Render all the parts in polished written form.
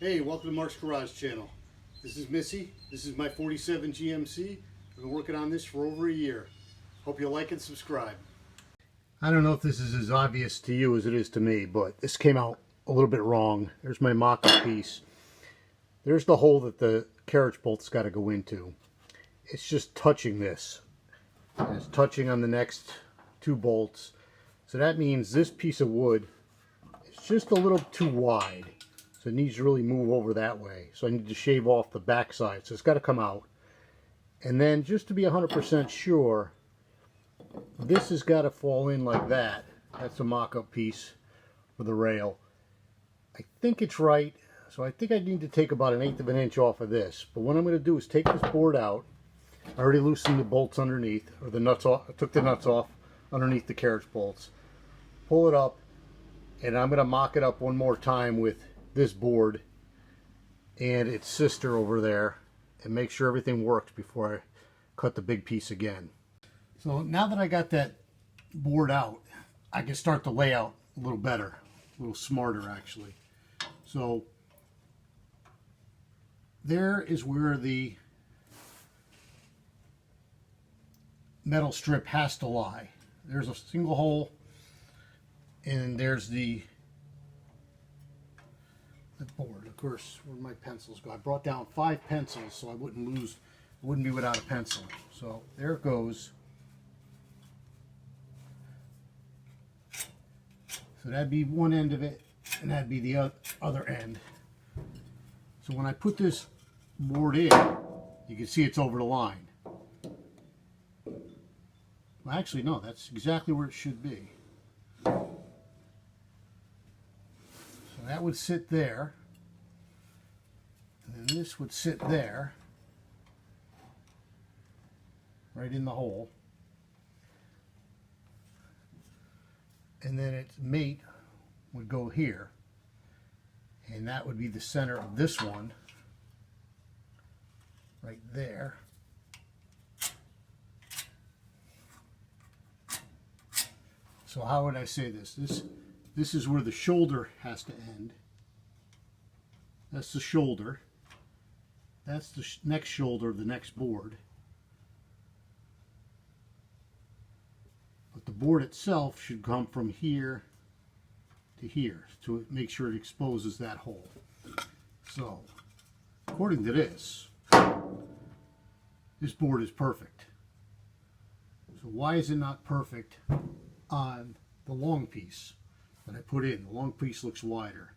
Hey, welcome to Mark's Garage Channel. This is Missy. This is my 47 GMC. I've been working on this for over a year. Hope you like and subscribe. I don't know if this is as obvious to you as it is to me, but this came out a little bit wrong. There's my mock-up piece. There's the hole that the carriage bolt's got to go into. It's just touching this. And it's touching on the next two bolts. So that means this piece of wood is just a little too wide. So it needs to really move over that way. So I need to shave off the back side. So it's got to come out. And then just to be 100% sure, this has got to fall in like that. That's a mock-up piece for the rail. I think it's right. So I think I need to take about 1/8 of an inch off of this. But what I'm going to do is take this board out. I already loosened the bolts underneath, or the nuts off. I took the nuts off underneath the carriage bolts. Pull it up, and I'm going to mock it up one more time with this board and its sister over there and make sure everything works before I cut the big piece again. So now that I got that board out, I can start the layout a little better, a little smarter actually. So there is where the metal strip has to lie. There's a single hole, and there's the board. Of course, where'd my pencils go? I brought down 5 pencils so I wouldn't be without a pencil. So there it goes. So that'd be one end of it, and that'd be the other end. So when I put this board in, you can see it's over the line. Well, actually, no, that's exactly where it should be. So that would sit there, and then this would sit there, right in the hole, and then its mate would go here, and that would be the center of this one, right there. So how would I say this? This is where the shoulder has to end. That's the shoulder. That's the next shoulder of the next board. But the board itself should come from here to here to make sure it exposes that hole. So, according to this board is perfect. So why is it not perfect on the long piece that I put in? The long piece looks wider.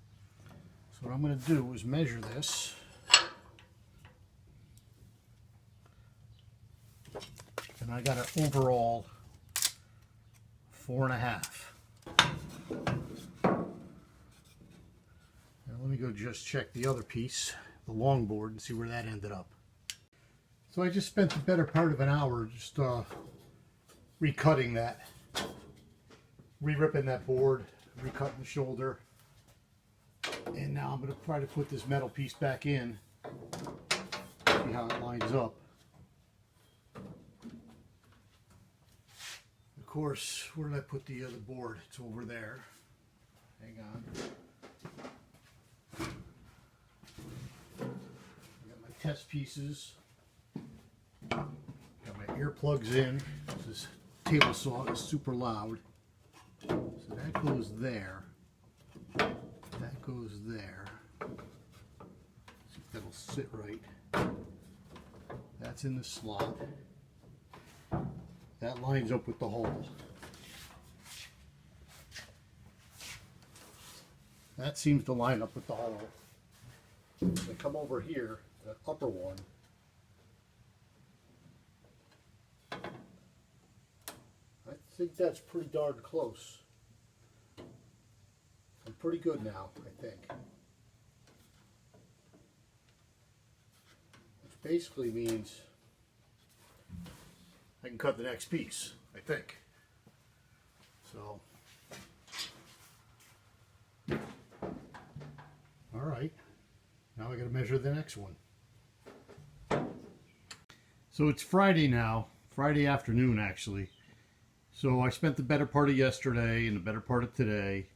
So what I'm going to do is measure this. And I got an overall 4.5. Now let me go just check the other piece, the long board, and see where that ended up. So I just spent the better part of an hour just recutting that, re-ripping that board, recutting the shoulder, and now I'm going to try to put this metal piece back in, see how it lines up. Of course, where did I put the other board? It's over there. Hang on. I got my test pieces. Got my earplugs in. This table saw is super loud. So that goes there. That goes there. See if that'll sit right. That's in the slot. That lines up with the hole. That seems to line up with the hole. So I come over here, the upper one. I think that's pretty darn close. I'm pretty good now, I think. Which basically means I can cut the next piece, I think. So, all right. Now I got to measure the next one. So it's Friday now, Friday afternoon actually. So I spent the better part of yesterday and the better part of today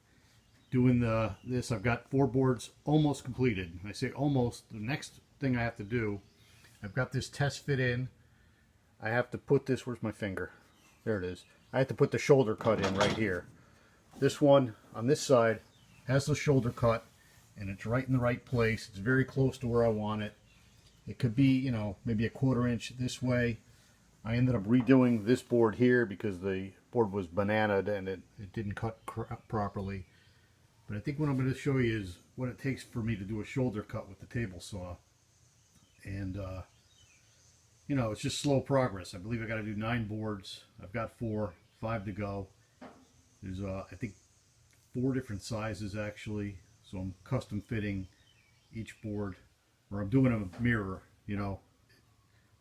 doing this. I've got 4 boards almost completed. I say almost. The next thing I have to do, I've got this test fit in. I have to put this, where's my finger? There it is. I have to put the shoulder cut in right here. This one on this side has the shoulder cut, and it's right in the right place. It's very close to where I want it. It could be, you know, maybe a 1/4 inch this way. I ended up redoing this board here because the board was bananaed and it didn't cut properly. But I think what I'm going to show you is what it takes for me to do a shoulder cut with the table saw. And, you know, it's just slow progress. I believe I got to do 9 boards. I've got 4, 5 to go. There's, I think, 4 different sizes actually. So I'm custom fitting each board, or I'm doing a mirror, you know.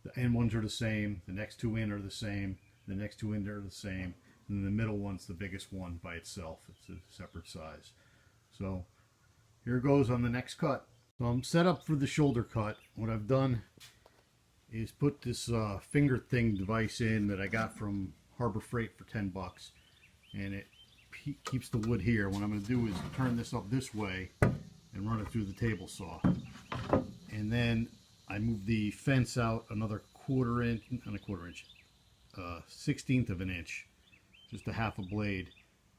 The end ones are the same, the next 2 in are the same, the next 2 in are the same, and the middle one's the biggest one by itself. It's a separate size. So here goes on the next cut. So I'm set up for the shoulder cut. What I've done is put this finger thing device in that I got from Harbor Freight for 10 bucks, and it keeps the wood here. What I'm going to do is turn this up this way and run it through the table saw, and then I move the fence out another 1/4 inch, not a 1/4 inch, 1/16 of an inch, just a half a blade,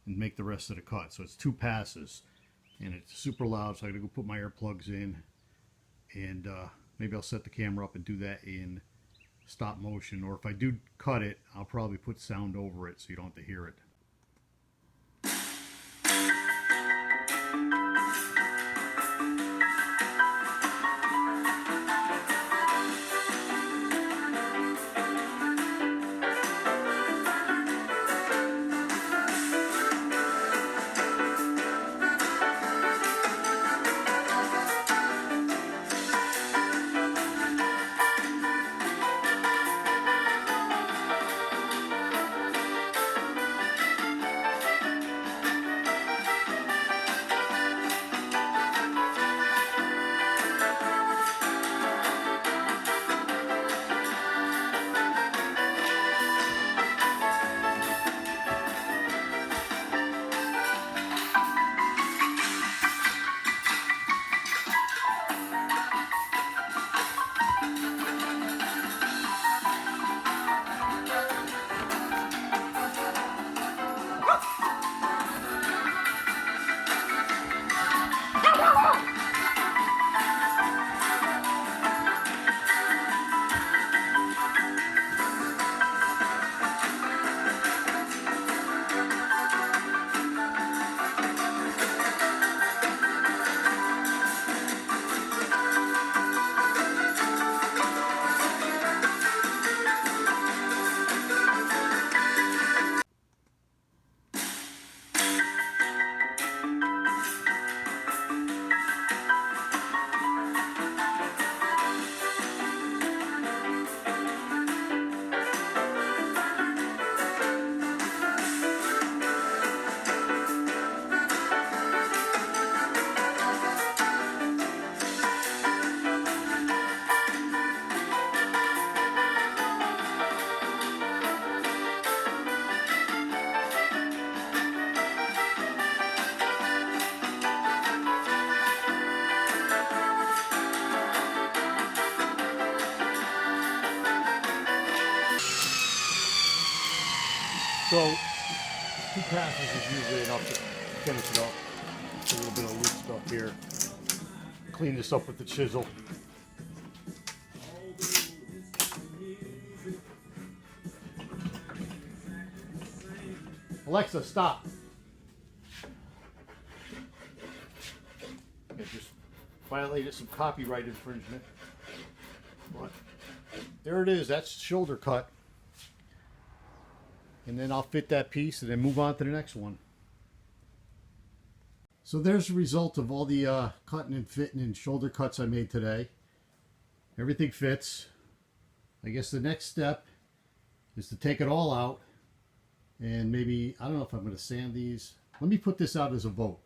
and make the rest of the cut. So it's 2 passes, and it's super loud, so I gotta go put my earplugs in, and maybe I'll set the camera up and do that in stop motion, or if I do cut it, I'll probably put sound over it so you don't have to hear it. So 2 passes is usually enough to finish it up. A little bit of loose stuff here. Clean this up with the chisel. Alexa, stop. I just violated some copyright infringement. But there it is. That's shoulder cut. And then I'll fit that piece and then move on to the next one. So there's the result of all the cutting and fitting and shoulder cuts I made today. Everything fits. I guess the next step is to take it all out and maybe, I don't know if I'm going to sand these. Let me put this out as a vote.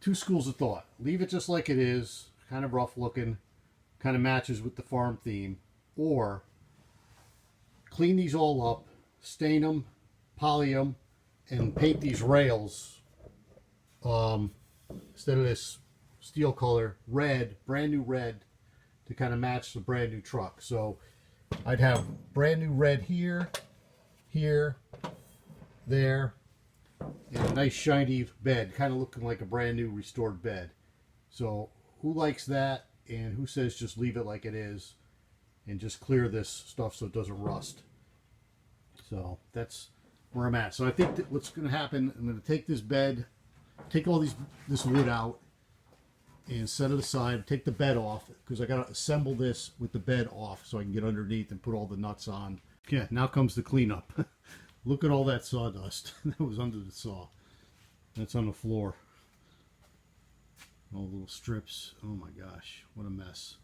2 schools of thought. Leave it just like it is, kind of rough looking, kind of matches with the farm theme, or clean these all up, stain them, poly them, and paint these rails instead of this steel color, red, brand new red, to kind of match the brand new truck. So I'd have brand new red here, here, there, and a nice shiny bed, kind of looking like a brand new restored bed. So who likes that, and who says just leave it like it is and just clear this stuff so it doesn't rust? So that's where I'm at. So I think that what's going to happen, I'm going to take this bed, take all this wood out and set it aside, take the bed off, because I got to assemble this with the bed off so I can get underneath and put all the nuts on. Yeah, now comes the cleanup. Look at all that sawdust that was under the saw. That's on the floor. All the little strips. Oh my gosh, what a mess.